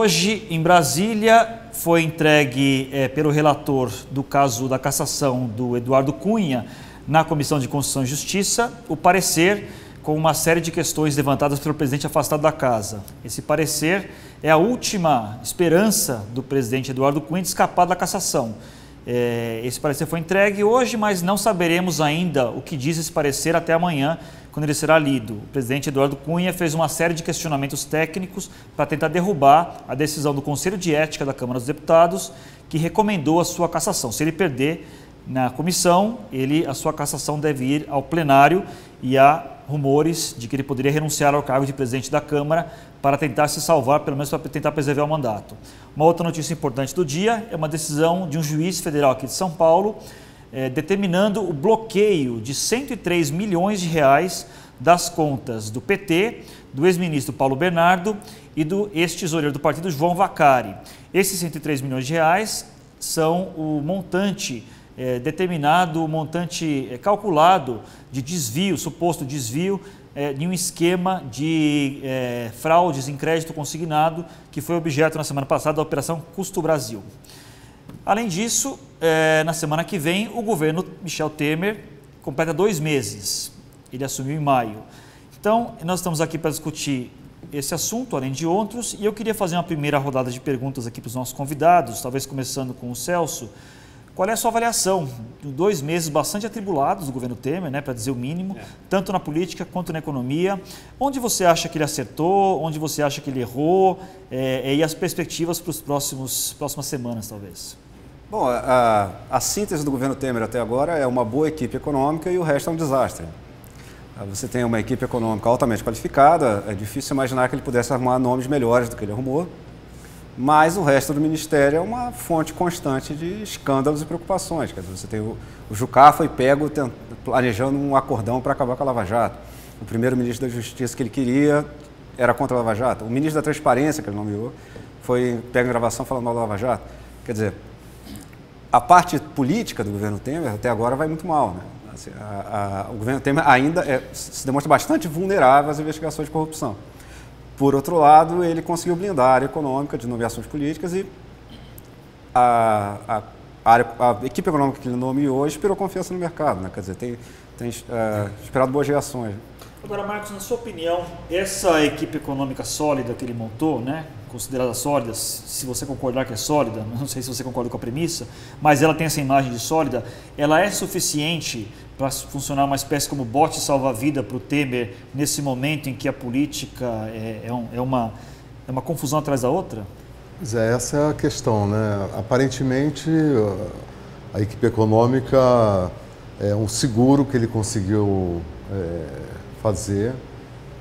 Hoje, em Brasília, foi entregue pelo relator do caso da cassação do Eduardo Cunha na Comissão de Constituição e Justiça o parecer com uma série de questões levantadas pelo presidente afastado da casa. Esse parecer é a última esperança do presidente Eduardo Cunha de escapar da cassação. Esse parecer foi entregue hoje, mas não saberemos ainda o que diz esse parecer até amanhã, quando ele será lido. O presidente Eduardo Cunha fez uma série de questionamentos técnicos para tentar derrubar a decisão do Conselho de Ética da Câmara dos Deputados, que recomendou a sua cassação. Se ele perder na comissão, a sua cassação deve ir ao plenário, e há rumores de que ele poderia renunciar ao cargo de presidente da Câmara para tentar se salvar, pelo menos para tentar preservar o mandato. Uma outra notícia importante do dia é uma decisão de um juiz federal aqui de São Paulo, determinando o bloqueio de 103 milhões de reais das contas do PT, do ex-ministro Paulo Bernardo e do ex-tesoureiro do partido João Vacari. Esses 103 milhões de reais são o montante determinado, o montante calculado de desvio, suposto desvio, de um esquema de fraudes em crédito consignado que foi objeto na semana passada da Operação Custo Brasil. Além disso, na semana que vem, o governo Michel Temer completa 2 meses. Ele assumiu em maio. Então, nós estamos aqui para discutir esse assunto, além de outros, e eu queria fazer uma primeira rodada de perguntas aqui para os nossos convidados, talvez começando com o Celso. Qual é a sua avaliação de 2 meses bastante atribulados do governo Temer, para dizer o mínimo, tanto na política quanto na economia? Onde você acha que ele acertou, onde você acha que ele errou, e as perspectivas para as próximas semanas, talvez? Bom, a síntese do governo Temer até agora é uma boa equipe econômica e o resto é um desastre. Você tem uma equipe econômica altamente qualificada, é difícil imaginar que ele pudesse arrumar nomes melhores do que ele arrumou, mas o resto do ministério é uma fonte constante de escândalos e preocupações. Quer dizer, você tem o Jucá foi pego planejando um acordão para acabar com a Lava Jato. O primeiro-ministro da Justiça que ele queria era contra a Lava Jato. O ministro da Transparência, que ele nomeou, foi pego em gravação falando mal da Lava Jato. Quer dizer, a parte política do governo Temer até agora vai muito mal, né? Assim, o governo Temer ainda se demonstra bastante vulnerável às investigações de corrupção. Por outro lado, ele conseguiu blindar a área econômica de nomeações políticas e a equipe econômica que ele nomeou inspirou confiança no mercado, né? Quer dizer, tem esperado boas reações. Agora, Marcos, na sua opinião, essa equipe econômica sólida que ele montou, considerada sólida, se você concordar que é sólida, não sei se você concorda com a premissa, mas ela tem essa imagem de sólida, ela é suficiente para funcionar uma espécie como bote salva-vida para o Temer nesse momento em que a política é uma confusão atrás da outra? Pois essa é a questão, né? Aparentemente, a equipe econômica é um seguro que ele conseguiu fazer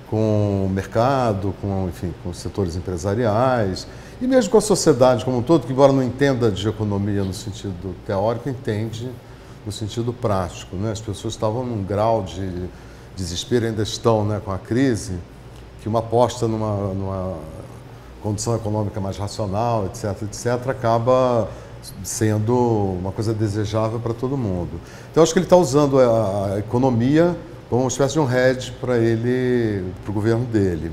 com o mercado, com os setores empresariais e mesmo com a sociedade como um todo, que embora não entenda de economia no sentido teórico, entende no sentido prático, né? As pessoas estavam num grau de desespero, ainda estão, com a crise, que uma aposta numa condição econômica mais racional, etc., acaba sendo uma coisa desejável para todo mundo. Então, acho que ele está usando a economia como uma espécie de um hedge para o governo dele.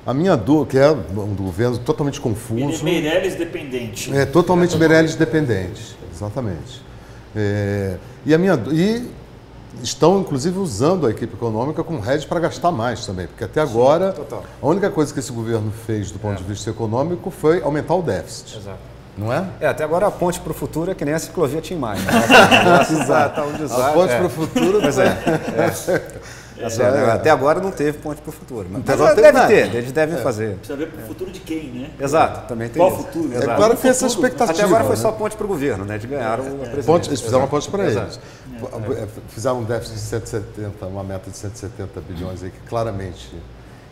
A minha dúvida, que é um governo totalmente confuso... Ele é Meirelles dependente. É totalmente Meirelles dependente, exatamente. E estão, inclusive, usando a equipe econômica como hedge para gastar mais também, porque até agora a única coisa que esse governo fez do ponto de vista econômico foi aumentar o déficit. Exato. Não é? Até agora a ponte para o futuro é que nem a ciclovia Tim Maia. Exato. A ponte para o futuro... Até agora não teve ponte para o futuro. Mas eles devem fazer. Precisa ver para o futuro de quem, né? Exato, também tem Qual isso. futuro? É claro que essa expectativa. Até agora foi só ponte para o governo, né? De ganhar a presidência. Eles fizeram uma ponte para eles. Fizeram um déficit de 170, uma meta de 170 bilhões aí, que claramente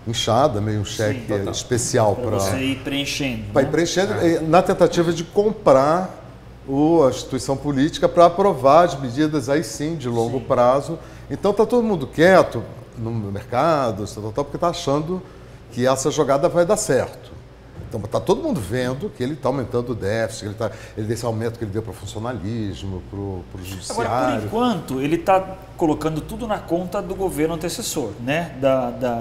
inchada, meio um cheque especial para você ir preenchendo. Para ir preenchendo, na tentativa de comprar a instituição política para aprovar as medidas aí sim de longo prazo. Então está todo mundo quieto no mercado, porque está achando que essa jogada vai dar certo. Então, está todo mundo vendo que ele está aumentando o déficit, desse aumento que ele deu para o funcionalismo, para o judiciário. Agora, por enquanto, ele está colocando tudo na conta do governo antecessor, né?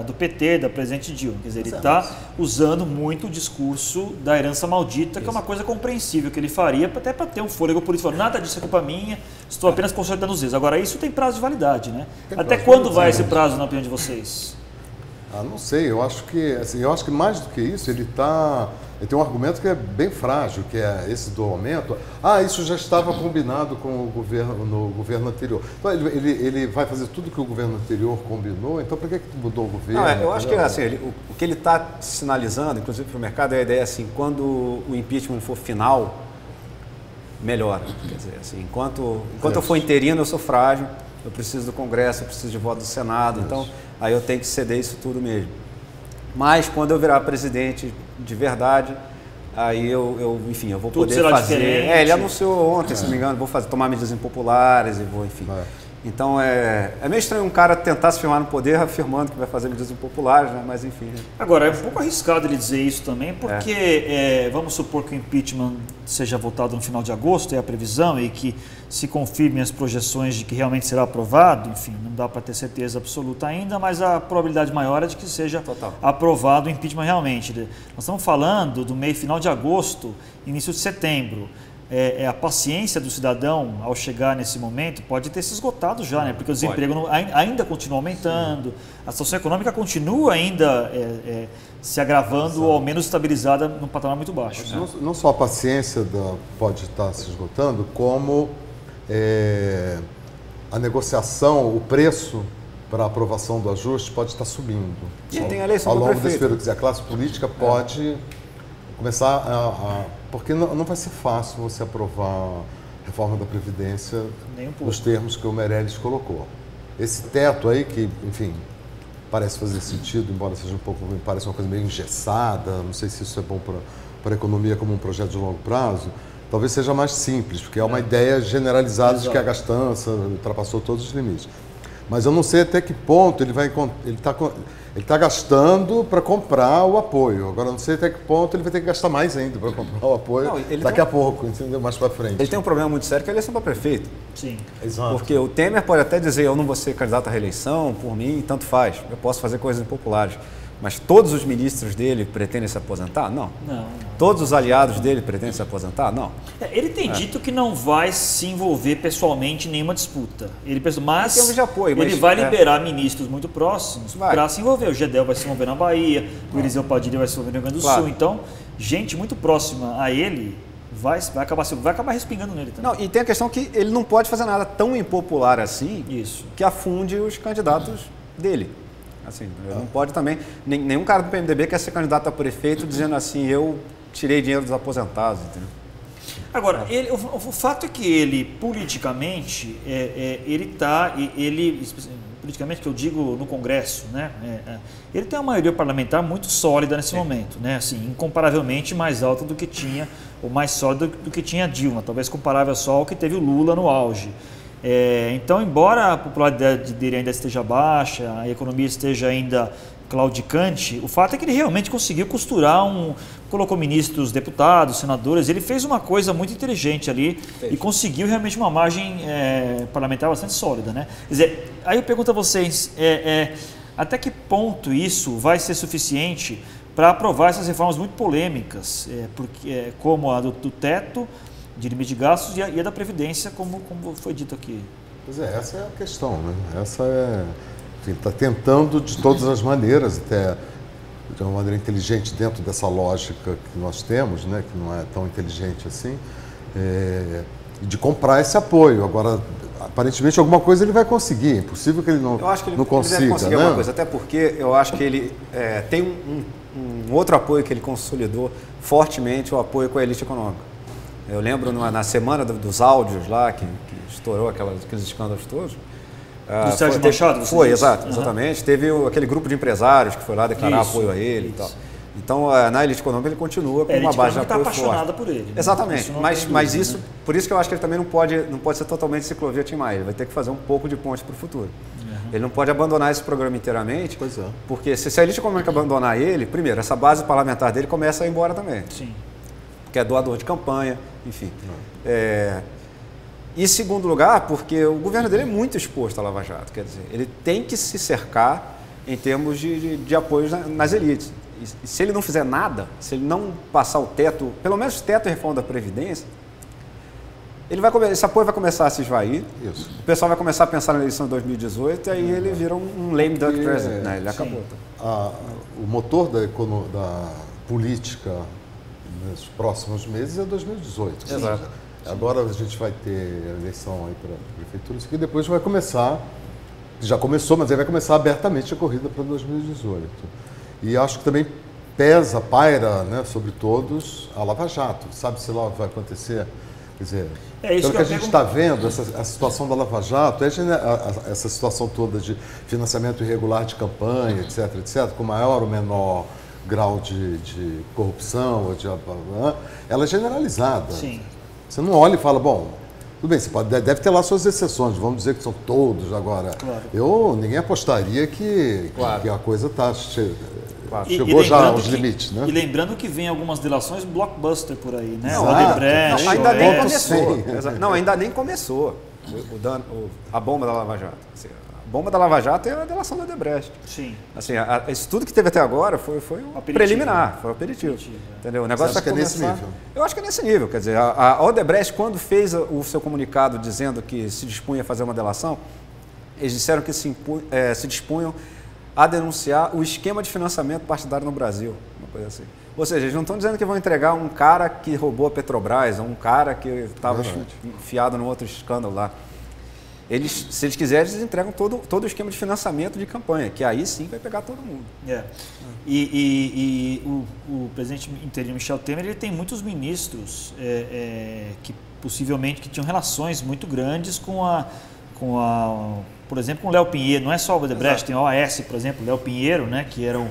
Do PT, da presidente Dilma. Quer dizer, ele está usando muito o discurso da herança maldita, que é uma coisa compreensível que ele faria, até para ter um fôlego político. Nada disso é culpa minha, estou apenas consolidando os erros. Agora, isso tem prazo de validade, né? Até quando vai esse prazo, na opinião de vocês? Não sei, eu acho que mais do que isso, ele tem um argumento que é bem frágil, que é esse do aumento. Isso já estava combinado com o governo, no governo anterior. Então ele vai fazer tudo que o governo anterior combinou, então por que mudou o governo? Eu acho que assim, o que ele está sinalizando, inclusive para o mercado, é a ideia assim, quando o impeachment for final, melhora. Quer dizer, assim, enquanto eu for interino, eu sou frágil, eu preciso do Congresso, eu preciso de voto do Senado, então aí eu tenho que ceder isso tudo mesmo. Mas quando eu virar presidente de verdade, aí enfim, eu vou tudo poder fazer. Ele anunciou ontem, se não me engano, vou tomar medidas impopulares e vou, enfim. Então é meio estranho um cara tentar se firmar no poder afirmando que vai fazer medidas impopulares, né? Mas enfim. Agora, é um pouco arriscado ele dizer isso também, porque vamos supor que o impeachment seja votado no final de agosto, é a previsão, e que se confirmem as projeções de que realmente será aprovado, enfim, não dá para ter certeza absoluta ainda, mas a probabilidade maior é de que seja aprovado o impeachment realmente. Nós estamos falando do final de agosto, início de setembro. A paciência do cidadão ao chegar nesse momento pode ter se esgotado já, né? Porque o desemprego ainda continua aumentando, a situação econômica continua ainda se agravando ou ao menos estabilizada num patamar muito baixo. Não só a paciência pode estar se esgotando, como a negociação, o preço para a aprovação do ajuste pode estar subindo. E tem a eleição ao do longo prefeito. desse período, quer dizer, a classe política pode começar porque não vai ser fácil você aprovar a reforma da Previdência nos termos que o Meirelles colocou. Esse teto aí, que, enfim, parece fazer sentido, embora seja parece uma coisa meio engessada, não sei se isso é bom para a economia como um projeto de longo prazo, talvez seja mais simples, porque é uma ideia generalizada de que a gastança ultrapassou todos os limites. Mas eu não sei até que ponto ele está gastando para comprar o apoio. Agora, não sei até que ponto ele vai ter que gastar mais ainda para comprar o apoio daqui a pouco, entendeu? Mais para frente. Ele tem um problema muito sério que é a eleição para prefeito. Sim. Exato. Porque o Temer pode até dizer, eu não vou ser candidato à reeleição, por mim, tanto faz. Eu posso fazer coisas impopulares. Mas todos os ministros dele pretendem se aposentar? Não. Todos os aliados dele pretendem se aposentar? Não. Ele tem dito que não vai se envolver pessoalmente em nenhuma disputa. Mas em termos de apoio, ele vai liberar ministros muito próximos para se envolver. O Gedel vai se envolver na Bahia, o Eliseu Padilha vai se envolver no Rio Grande do Sul. Então, gente muito próxima a ele vai acabar respingando nele também. Não, e tem a questão que ele não pode fazer nada tão impopular assim que afunde os candidatos dele. Assim, não pode também, nenhum cara do PMDB quer ser candidato a prefeito dizendo assim, eu tirei dinheiro dos aposentados, entendeu? Agora, o fato é que ele, politicamente, politicamente que eu digo no Congresso, né, ele tem uma maioria parlamentar muito sólida nesse momento, né, assim, incomparavelmente mais alta do que tinha, ou mais sólida do que tinha a Dilma, talvez comparável só ao que teve o Lula no auge. Então, embora a popularidade dele ainda esteja baixa, a economia esteja ainda claudicante, o fato é que ele realmente conseguiu costurar colocou ministros, deputados, senadores, ele fez uma coisa muito inteligente ali e conseguiu realmente uma margem parlamentar bastante sólida, né? Quer dizer, aí eu pergunto a vocês, até que ponto isso vai ser suficiente para aprovar essas reformas muito polêmicas, como a do teto, de limite de gastos e a da Previdência, como foi dito aqui? Pois essa é a questão, né? Está tentando de todas as maneiras, até de uma maneira inteligente dentro dessa lógica que nós temos, né? Que não é tão inteligente assim, de comprar esse apoio. Agora, aparentemente, alguma coisa ele vai conseguir. É impossível que ele não consiga. Eu acho que ele deve conseguir alguma coisa, até porque eu acho que ele tem um outro apoio que ele consolidou fortemente, o apoio com a elite econômica. Eu lembro na semana dos áudios lá, que estourou aqueles escândalos todos. Do Sérgio Machado? Exatamente. Teve aquele grupo de empresários que foi lá declarar apoio a ele e tal. Então, na elite econômica ele continua com uma base de apoio forte. Está apaixonada por ele. Né? Exatamente. Mas isso, por isso que eu acho que ele também não pode ser totalmente ciclovia Tim Maia. Ele vai ter que fazer um pouco de ponte para o futuro. Ele não pode abandonar esse programa inteiramente, Pois é. porque se a elite econômica abandonar ele, primeiro, essa base parlamentar dele começa a ir embora também. Sim. Porque é doador de campanha, enfim. E segundo lugar, porque o governo dele é muito exposto à Lava Jato, quer dizer, ele tem que se cercar em termos de apoio nas elites. E se ele não fizer nada, se ele não passar o teto, pelo menos o teto e reforma da Previdência, esse apoio vai começar a se esvair, Isso. o pessoal vai começar a pensar na eleição de 2018 e aí ele vira um lame duck president, né? Ele acabou. O motor da política nos próximos meses é 2018. Exato. Agora a gente vai ter a eleição aí para a prefeitura, isso aqui depois vai começar, já começou, mas aí vai começar abertamente a corrida para 2018. E acho que também paira, né, sobre todos a Lava Jato. Sabe-se lá o que vai acontecer? Quer dizer, isso pelo que a gente está vendo, a situação da Lava Jato, essa situação toda de financiamento irregular de campanha, etc., com maior ou menor grau de corrupção, ela é generalizada. Sim. Você não olha e fala, bom, tudo bem, deve ter lá suas exceções, vamos dizer que são todos agora. Claro. Ninguém apostaria que a coisa está chegou já aos limites, né? E lembrando que vem algumas delações blockbuster por aí, né? Ainda nem começou. Não, ainda nem começou a bomba da Lava Jato. Assim, a bomba da Lava Jato é a delação da Odebrecht. Sim. Assim, isso tudo que teve até agora foi um preliminar, foi um aperitivo. Entendeu? O negócio vai começar. Que é nesse nível? Eu acho que é nesse nível. Quer dizer, a Odebrecht, quando fez o seu comunicado dizendo que se dispunha a fazer uma delação, eles disseram que se dispunham a denunciar o esquema de financiamento partidário no Brasil, uma coisa assim. Ou seja, eles não estão dizendo que vão entregar um cara que roubou a Petrobras, ou um cara que estava enfiado num outro escândalo lá. Se eles quiserem, eles entregam todo o esquema de financiamento de campanha, que aí sim vai pegar todo mundo. E o presidente interino Michel Temer, ele tem muitos ministros que possivelmente que tinham relações muito grandes por exemplo, com o Léo Pinheiro. Não é só o Odebrecht, tem a OAS, por exemplo, o Léo Pinheiro, né, que era o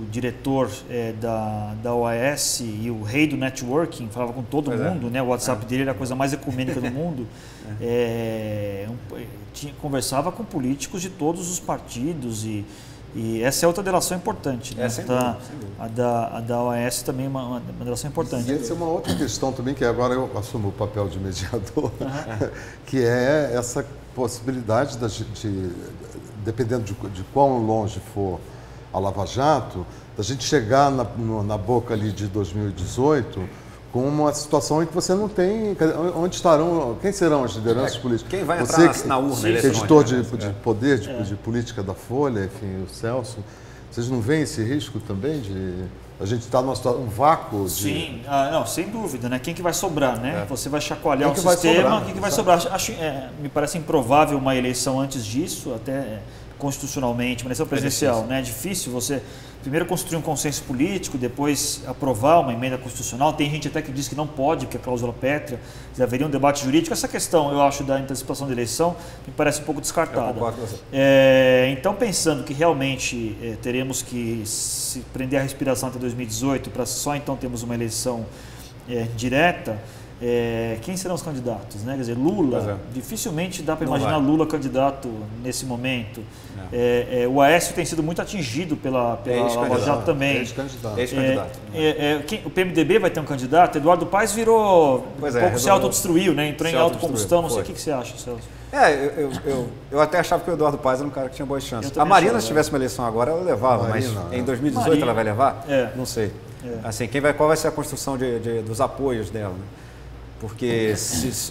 diretor da OAS e o rei do networking, falava com todo mundo, né? O WhatsApp dele era a coisa mais ecumênica do mundo. Conversava com políticos de todos os partidos e essa é outra delação importante, né? Sem dúvida. A da OAS também é uma delação importante. E essa é uma outra questão também, que agora eu assumo o papel de mediador, que é essa possibilidade dependendo de quão longe for a Lava Jato, da gente chegar na boca ali de 2018 com uma situação em que você não tem... Onde estarão... Quem serão as lideranças políticas? Quem vai entrar na urna? Editor de poder, de política da Folha, enfim, o Celso. Vocês não veem esse risco também de... A gente está num vácuo de... Sim, não, sem dúvida, né? Quem que vai sobrar, né? Você vai chacoalhar o sistema, quem que vai sobrar? Me parece improvável uma eleição antes disso, até constitucionalmente, uma eleição presidencial, né? É difícil você primeiro construir um consenso político, depois aprovar uma emenda constitucional. Tem gente até que diz que não pode, porque é cláusula pétrea, haveria um debate jurídico. Essa questão, eu acho, da antecipação da eleição me parece um pouco descartada. Eu concordo com você. Então, pensando que realmente teremos que se prender a respiração até 2018, para só então termos uma eleição direta, quem serão os candidatos, né? Quer dizer, Lula, dificilmente dá para imaginar Lula candidato nesse momento. O Aécio tem sido muito atingido pela Lava Jato também. Ex-candidato. O PMDB vai ter um candidato. Eduardo Paes virou, se autodestruiu, né? Entrou em autocombustão. Não sei o que você acha, Celso. Eu até achava que o Eduardo Paes era um cara que tinha boas chances. A Marina, se tivesse uma eleição agora, ela levava, mas em 2018 ela vai levar? Não sei. Assim, qual vai ser a construção dos apoios dela, né? Porque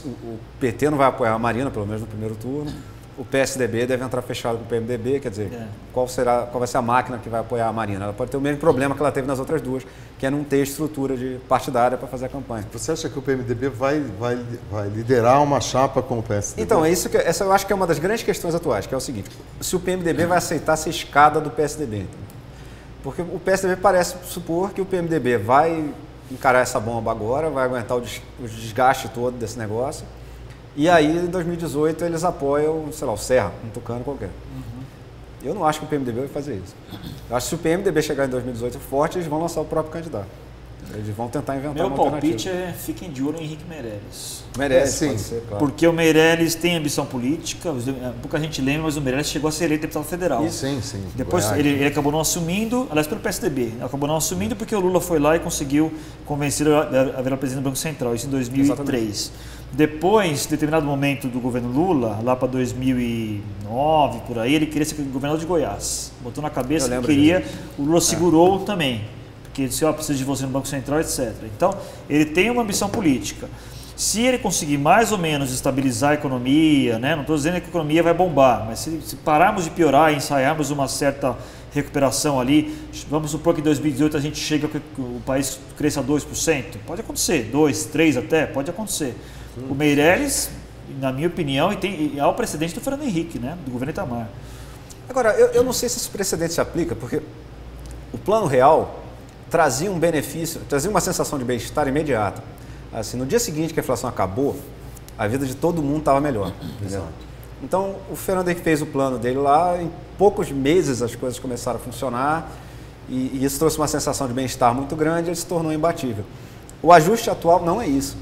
o PT não vai apoiar a Marina, pelo menos no primeiro turno, o PSDB deve entrar fechado com o PMDB, quer dizer, qual vai ser a máquina que vai apoiar a Marina? Ela pode ter o mesmo problema que ela teve nas outras duas, que é não ter estrutura partidária para fazer a campanha. Você acha que o PMDB vai liderar uma chapa com o PSDB? Então, essa eu acho que é uma das grandes questões atuais, que é o seguinte: se o PMDB vai aceitar ser escada do PSDB. Então. Porque o PSDB parece supor que o PMDB vai encarar essa bomba agora, vai aguentar o desgaste todo desse negócio. E aí, em 2018, eles apoiam, sei lá, o Serra, um tucano qualquer. Eu não acho que o PMDB vai fazer isso. Eu acho que se o PMDB chegar em 2018 forte, eles vão lançar o próprio candidato. Eles vão tentar inventar Meu uma palpite alternativa. fiquem de olho em Henrique Meirelles. Merece, sim. pode ser, claro. Porque o Meirelles tem ambição política, pouca gente lembra, mas o Meirelles chegou a ser eleito deputado federal. Sim, sim. Depois Goiás. ele acabou não assumindo, aliás, pelo PSDB, acabou não assumindo porque o Lula foi lá e conseguiu convencer a virar presidente do Banco Central, isso em 2003. Depois, em determinado momento do governo Lula, lá para 2009, por aí, ele queria ser governador de Goiás. Botou na cabeça que queria, o Lula segurou também, porque ele disse, precisa de você no Banco Central, etc. Então, ele tem uma ambição política. Se ele conseguir mais ou menos estabilizar a economia, né, não estou dizendo que a economia vai bombar, mas se pararmos de piorar e ensaiarmos uma certa recuperação ali, vamos supor que em 2018 a gente chega que o país cresça a 2%, pode acontecer, 2%, 3% até, pode acontecer. O Meirelles, na minha opinião, e há o precedente do Fernando Henrique, né, do governo Itamar. Agora, eu não sei se esse precedente se aplica, porque o Plano Real trazia um benefício, trazia uma sensação de bem-estar imediata. Assim, no dia seguinte que a inflação acabou, a vida de todo mundo estava melhor. Entendeu? Então, o Fernando Henrique fez o plano dele lá, em poucos meses as coisas começaram a funcionar e isso trouxe uma sensação de bem-estar muito grande e ele se tornou imbatível. O ajuste atual não é isso.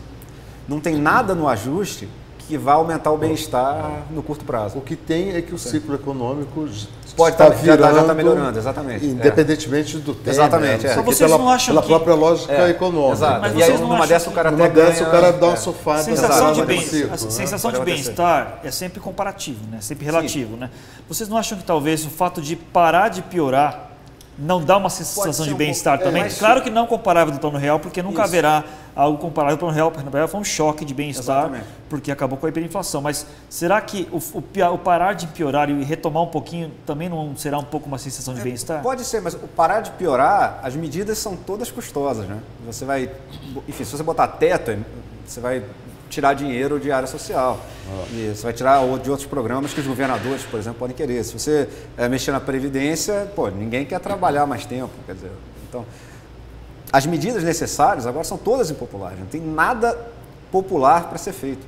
Não tem nada no ajuste que vá aumentar o bem-estar no curto prazo. O que tem é que o ciclo econômico Pode está já está virando, melhorando, exatamente. Independentemente do tempo. Exatamente, Né? Só vocês não acham pela que... própria lógica econômica. Exato. Mas E aí, vocês não numa acham dessa, que- o cara Numa até dessa, ganha... o cara dá uma sofada. Sensação de no bem, ciclo, a né? sensação Pode de acontecer. bem-estar é sempre comparativo, né? Sempre relativo, né? Vocês não acham que talvez o fato de parar de piorar não dá uma sensação ser de um bem-estar pouco- também? mas Claro que não comparável do Plano Real, porque nunca Isso. haverá algo comparável ao Plano Real. O Plano Real foi um choque de bem-estar, Exatamente. porque acabou com a hiperinflação. Mas será que o parar de piorar e retomar um pouquinho também não será um pouco uma sensação de bem-estar? Pode ser, mas o parar de piorar, as medidas são todas custosas, né? Você vai, enfim, se você botar teto, você vai tirar dinheiro de área social. E você vai tirar de outros programas que os governadores, por exemplo, podem querer. Se você mexer na Previdência, ninguém quer trabalhar mais tempo, quer dizer. Então, as medidas necessárias agora são todas impopulares, não tem nada popular para ser feito.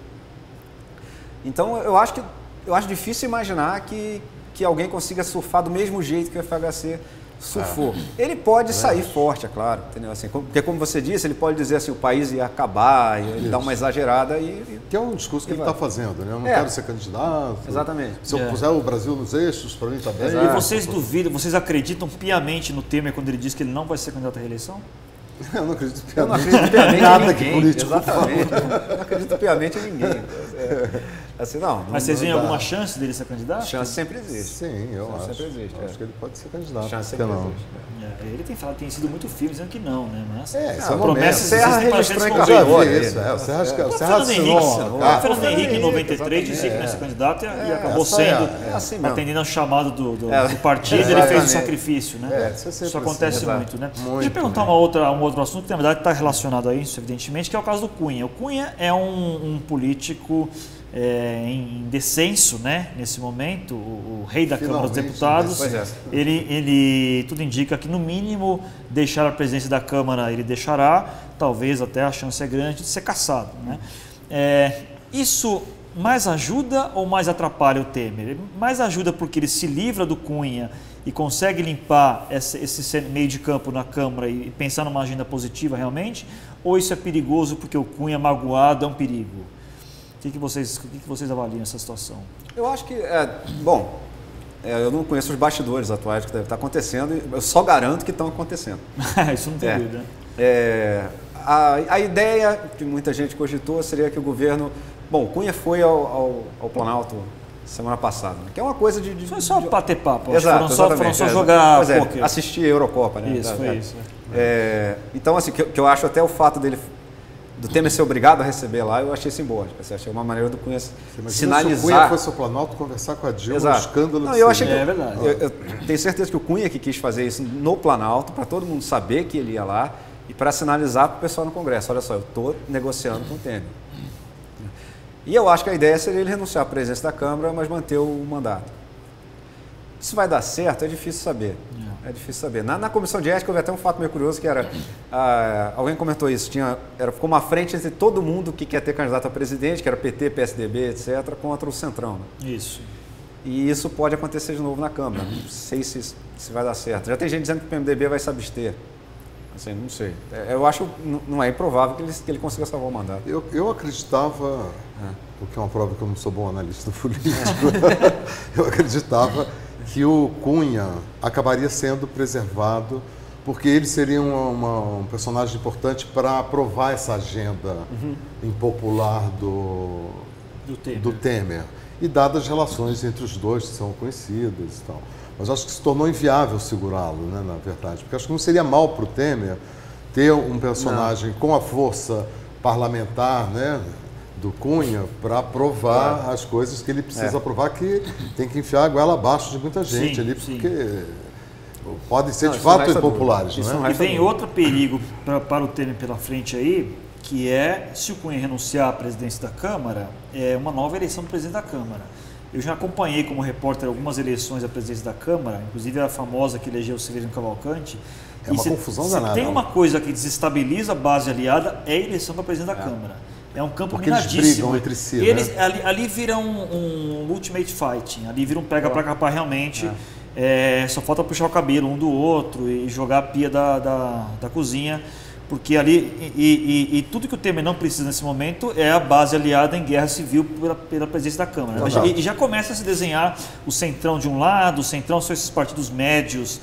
Então, eu acho difícil imaginar que alguém consiga surfar do mesmo jeito que o FHC surfou. Ele pode sair forte, é claro, entendeu? Assim, porque como você disse, ele pode dizer assim, o país ia acabar, e dar uma exagerada Que é um discurso que ele está fazendo, né? Eu não quero ser candidato. Exatamente. Se eu puser o Brasil nos eixos, para mim está bem. E vocês duvidam, vocês acreditam piamente no Temer quando ele diz que ele não vai ser candidato à reeleição? Eu não acredito Eu não piamente acredito piamente nada em que ninguém. político Exatamente. Eu não acredito piamente em ninguém. Assim, não. Mas vocês veem dá. alguma chance dele ser candidato? Chance sempre existe. Sim, eu Chance acho. sempre existe, Eu acho que ele pode ser candidato. Chance por que sempre não? existe. Ele tem falado, tem sido muito firme dizendo que não, né? Mas Isso é uma promessas merda. Serra existem para registrou em serem Eu já cartório. vi isso. O Serra O Serra Fernando Henrique, em 93, disse que não ia ser candidato e acabou essa sendo, assim mesmo. atendendo ao chamado do partido, ele fez o Exatamente. sacrifício, né? isso é sempre Isso acontece assim, muito, né? Muito, Deixa eu perguntar um outro assunto que, na verdade, está relacionado a isso, evidentemente, que é o caso do Cunha. O Cunha é um político em descenso, né? Nesse momento, o rei da Câmara dos Finalmente, Deputados, pois é. ele tudo indica que, no mínimo, deixar a presidência da Câmara ele deixará, talvez até a chance é grande de ser cassado, né? Isso mais ajuda ou mais atrapalha o Temer? Mais ajuda porque ele se livra do Cunha e consegue limpar esse meio de campo na Câmara e pensar numa agenda positiva realmente? Ou isso é perigoso porque o Cunha magoado é um perigo? O que vocês avaliam essa situação? Eu acho que, eu não conheço os bastidores atuais que devem estar acontecendo, eu só garanto que estão acontecendo. Isso não tem dúvida. A ideia que muita gente cogitou seria que o governo... Bom, o Cunha foi ao Planalto semana passada, que é uma coisa de... Foi só bater papo, Exato, foram só jogar poker. Assistir a Eurocopa, né? Isso, foi isso. Então, assim, que eu acho até o fato do Temer ser obrigado a receber lá, eu achei simbólico. Assim, achei uma maneira do Cunha sinalizar... Se o Cunha fosse ao Planalto conversar com a Dilma, um escândalo... Não, eu achei que é verdade. Eu tenho certeza que o Cunha que quis fazer isso no Planalto, para todo mundo saber que ele ia lá e para sinalizar para o pessoal no Congresso. Olha só, eu estou negociando com o Temer. E eu acho que a ideia seria ele renunciar à presidência da Câmara, mas manter o mandato. Se vai dar certo, é difícil saber. É difícil saber. Na comissão de ética houve até um fato meio curioso que era... alguém comentou isso, ficou uma frente entre todo mundo que quer ter candidato a presidente, que era PT, PSDB, etc., contra o Centrão. Né? Isso. E isso pode acontecer de novo na Câmara. Não sei se vai dar certo. Já tem gente dizendo que o PMDB vai se abster. Assim, não sei. Eu acho que não é improvável que ele consiga salvar o mandato. Eu acreditava, o que é uma prova que eu não sou bom analista político, eu acreditava que o Cunha acabaria sendo preservado porque ele seria um personagem importante para aprovar essa agenda impopular do Temer. E dadas as relações entre os dois, que são conhecidas e tal. Mas acho que se tornou inviável segurá-lo, né, na verdade. Porque acho que não seria mal para o Temer ter um personagem com a força parlamentar, né, do Cunha para aprovar as coisas que ele precisa aprovar, que tem que enfiar a goela abaixo de muita gente ali, porque podem ser de fato impopulares. Não é? E vem outro perigo para o Temer pela frente aí, que é, se o Cunha renunciar à presidência da Câmara, é uma nova eleição do presidente da Câmara. Eu já acompanhei como repórter algumas eleições da presidência da Câmara, inclusive a famosa que elegeu o Severino Cavalcante. É uma confusão danada. Tem uma coisa que desestabiliza a base aliada, é a eleição para presidente da Câmara. É um campo minadíssimo. Eles brigam entre si, ali vira um ultimate fighting, ali vira um pega pra capar realmente. Só falta puxar o cabelo um do outro e jogar a pia da cozinha. Porque ali, e tudo que o Temer não precisa nesse momento é a base aliada em guerra civil pela presidência da Câmara. E já começa a se desenhar o centrão de um lado, o centrão são esses partidos médios,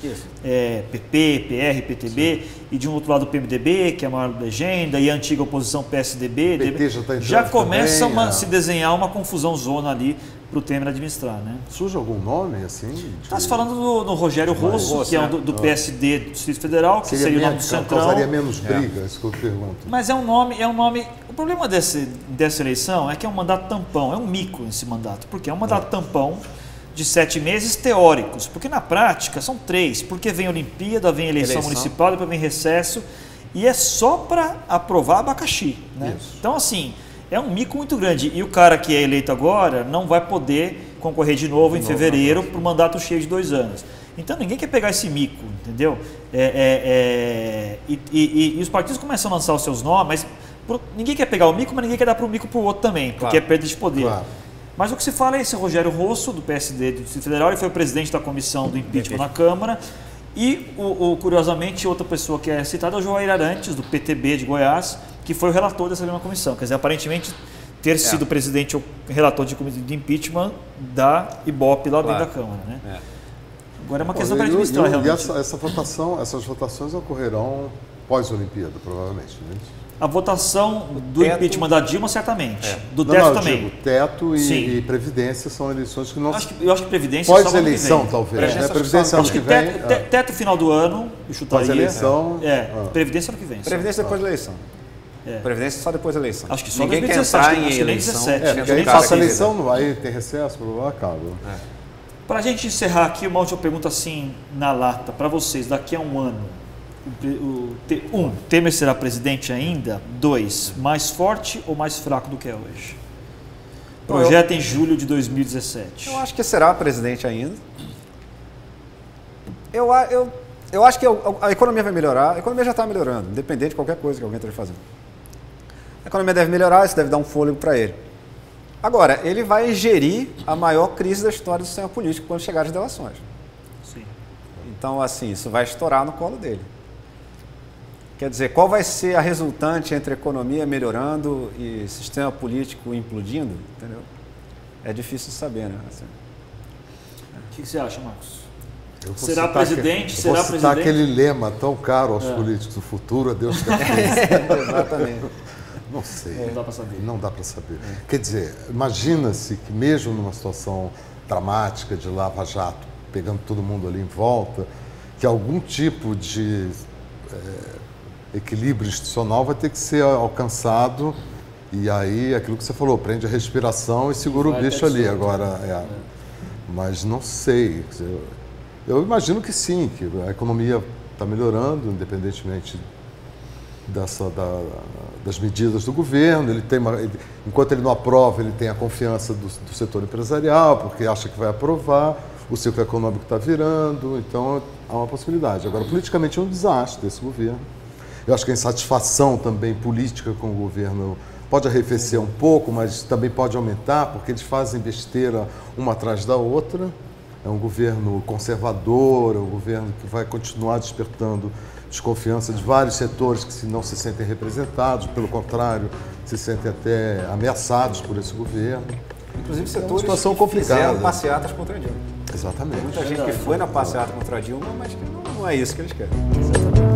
PP, PR, PTB, e de um outro lado o PMDB, que é a maior legenda, e a antiga oposição PSDB. Já começa a se desenhar uma confusão zona ali para o Temer administrar, né? Surge algum nome assim? Está se falando do Rogério Rosso, que é do PSD do Distrito Federal, que seria o nome do Centrão. Causaria menos briga, isso que eu pergunto. Mas é um nome. O problema dessa eleição é que é um mandato tampão, é um mico esse mandato, porque é um mandato tampão de 7 meses teóricos, porque na prática são 3, porque vem Olimpíada, vem eleição municipal, depois vem recesso, e é só para aprovar abacaxi, né? Então, assim, é um mico muito grande. E o cara que é eleito agora não vai poder concorrer de novo em fevereiro para o mandato cheio de 2 anos. Então ninguém quer pegar esse mico, entendeu? E os partidos começam a lançar os seus nomes, mas ninguém quer pegar o mico, mas ninguém quer dar para o mico para o outro também, porque é perda de poder. Claro. Mas o que se fala é esse Rogério Rosso, do PSD do Distrito Federal, ele foi o presidente da comissão do impeachment na Câmara. E, curiosamente, outra pessoa que é citada é o Joair Arantes, do PTB de Goiás, que foi o relator dessa mesma comissão. Quer dizer, aparentemente, ter sido presidente ou relator de comissão de impeachment da Ibope lá dentro da Câmara, né? Agora é uma questão para administrar, realmente. E essas votações ocorrerão pós-Olimpíada, provavelmente, né? A votação do impeachment da Dilma, certamente. Do teto também. Digo, teto e Previdência são eleições que não... Eu acho que Previdência pós-eleição, talvez. Previdência ano que vem. Teto final do ano, eu chutaria. Pós-eleição. Previdência ano que vem. Previdência depois da eleição. Previdência só depois da eleição. Acho que só 2017, acho que nem 17. Porque aí passa a eleição, não vai ter recesso, acaba. Para a gente encerrar aqui, uma última pergunta assim, na lata, para vocês, daqui a um ano. Temer será presidente ainda? 2, mais forte ou mais fraco do que é hoje? Projeto em julho de 2017. Eu acho que será presidente ainda. Eu acho que a economia vai melhorar. A economia já está melhorando, independente de qualquer coisa que alguém esteja fazendo. A economia deve melhorar, isso deve dar um fôlego para ele. Agora, ele vai gerir a maior crise da história do sistema político quando chegar as delações. Sim. Então, assim, isso vai estourar no colo dele. Quer dizer, qual vai ser a resultante entre a economia melhorando e sistema político implodindo? Entendeu? É difícil de saber, né? Assim. O que você acha, Marcos? Será presidente? Será presidente? Citar aquele lema tão caro aos políticos do futuro, a Deus que Exatamente. Não sei. Não dá para saber. Não dá para saber. Quer dizer, imagina-se que mesmo numa situação dramática de Lava Jato, pegando todo mundo ali em volta, que algum tipo de equilíbrio institucional vai ter que ser alcançado, e aí aquilo que você falou, prende a respiração e segura o bicho ali. Agora, mas não sei. Eu imagino que sim, que a economia está melhorando, independentemente das medidas do governo. Enquanto ele não aprova, ele tem a confiança do setor empresarial, porque acha que vai aprovar, o ciclo econômico está virando, então há uma possibilidade. Agora, politicamente é um desastre esse governo. Eu acho que a insatisfação também política com o governo pode arrefecer um pouco, mas também pode aumentar, porque eles fazem besteira uma atrás da outra. é um governo conservador, é um governo que vai continuar despertando desconfiança de vários setores que não se sentem representados, pelo contrário, se sentem até ameaçados por esse governo. Inclusive É uma setores situação que complicada. fizeram passeatas contra Dilma. Exatamente. Muita gente que foi na passeata contra Dilma, mas que não é isso que eles querem. Exatamente.